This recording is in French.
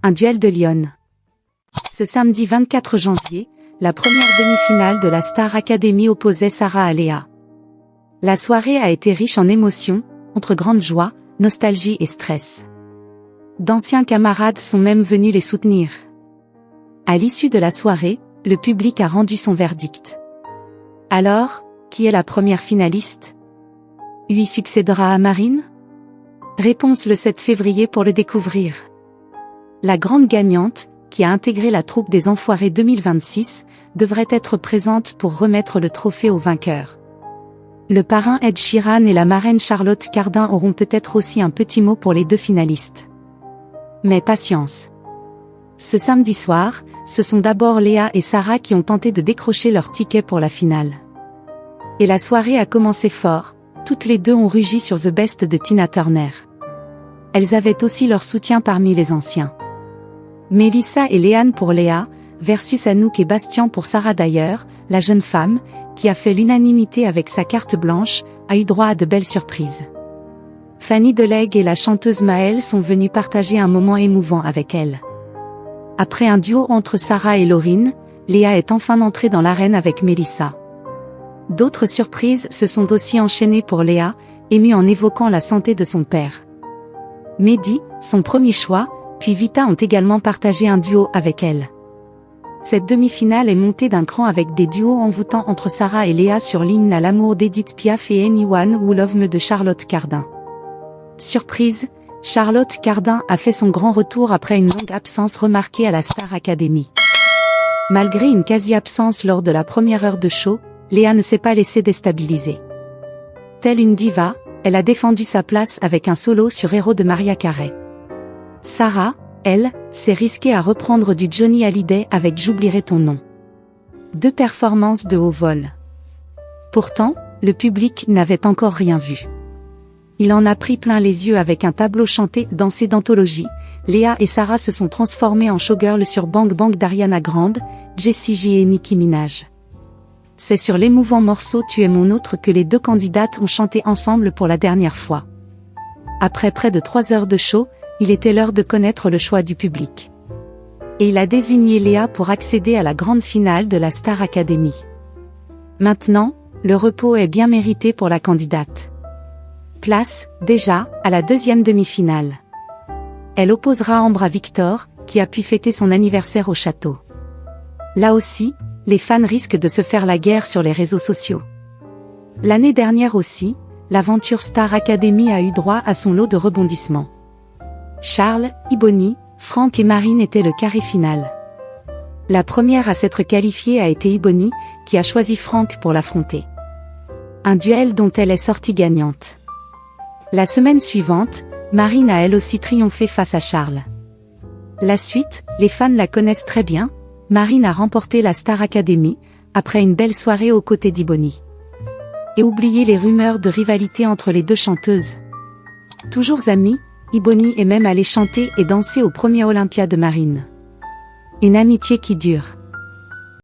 un duel de lionnes. Ce samedi 24 janvier, la première demi-finale de la Star Academy opposait Sarah à Léa. La soirée a été riche en émotions, entre grande joie, nostalgie et stress. D'anciens camarades sont même venus les soutenir. À l'issue de la soirée, le public a rendu son verdict. Alors, qui est la première finaliste? Lui succédera à Marine? Réponse le 7 février pour le découvrir. La grande gagnante, qui a intégré la troupe des Enfoirés 2026, devrait être présente pour remettre le trophée au vainqueur. Le parrain Ed Sheeran et la marraine Charlotte Cardin auront peut-être aussi un petit mot pour les deux finalistes. Mais patience. Ce samedi soir, ce sont d'abord Léa et Sarah qui ont tenté de décrocher leur ticket pour la finale. Et la soirée a commencé fort, toutes les deux ont rugi sur The Best de Tina Turner. Elles avaient aussi leur soutien parmi les anciens. Mélissa et Léane pour Léa, versus Anouk et Bastien pour Sarah d'ailleurs, la jeune femme, qui a fait l'unanimité avec sa carte blanche, a eu droit à de belles surprises. Fanny Deleg et la chanteuse Maëlle sont venues partager un moment émouvant avec elle. Après un duo entre Sarah et Lauryn, Léa est enfin entrée dans l'arène avec Mélissa. D'autres surprises se sont aussi enchaînées pour Léa, émue en évoquant la santé de son père. Mehdi, son premier choix, puis Vita ont également partagé un duo avec elle. Cette demi-finale est montée d'un cran avec des duos envoûtants entre Sarah et Léa sur l'hymne à l'amour d'Edith Piaf et Anyone Who Love Me de Charlotte Cardin. Surprise, Charlotte Cardin a fait son grand retour après une longue absence remarquée à la Star Academy. Malgré une quasi-absence lors de la première heure de show, Léa ne s'est pas laissée déstabiliser. Telle une diva, elle a défendu sa place avec un solo sur Héros de Mariah Carey. Sarah, elle, s'est risquée à reprendre du Johnny Hallyday avec J'oublierai ton nom. Deux performances de haut vol. Pourtant, le public n'avait encore rien vu. Il en a pris plein les yeux avec un tableau chanté dansé d'anthologie. Léa et Sarah se sont transformées en showgirls sur Bang Bang d'Ariana Grande, Jessie J et Nicki Minaj. C'est sur l'émouvant morceau Tu es mon autre que les deux candidates ont chanté ensemble pour la dernière fois. Après près de 3 heures de show, il était l'heure de connaître le choix du public. Et il a désigné Léa pour accéder à la grande finale de la Star Academy. Maintenant, le repos est bien mérité pour la candidate. Place, déjà, à la deuxième demi-finale. Elle opposera Ambre à Victor, qui a pu fêter son anniversaire au château. Là aussi, les fans risquent de se faire la guerre sur les réseaux sociaux. L'année dernière aussi, l'aventure Star Academy a eu droit à son lot de rebondissements. Charles, Iboni, Franck et Marine étaient le carré final. La première à s'être qualifiée a été Iboni, qui a choisi Franck pour l'affronter. Un duel dont elle est sortie gagnante. La semaine suivante, Marine a elle aussi triomphé face à Charles. La suite, les fans la connaissent très bien, Marine a remporté la Star Academy, après une belle soirée aux côtés d'Iboni. Et oubliez les rumeurs de rivalité entre les deux chanteuses. Toujours amies, Iboni est même allée chanter et danser au premier Olympia de Marine. Une amitié qui dure.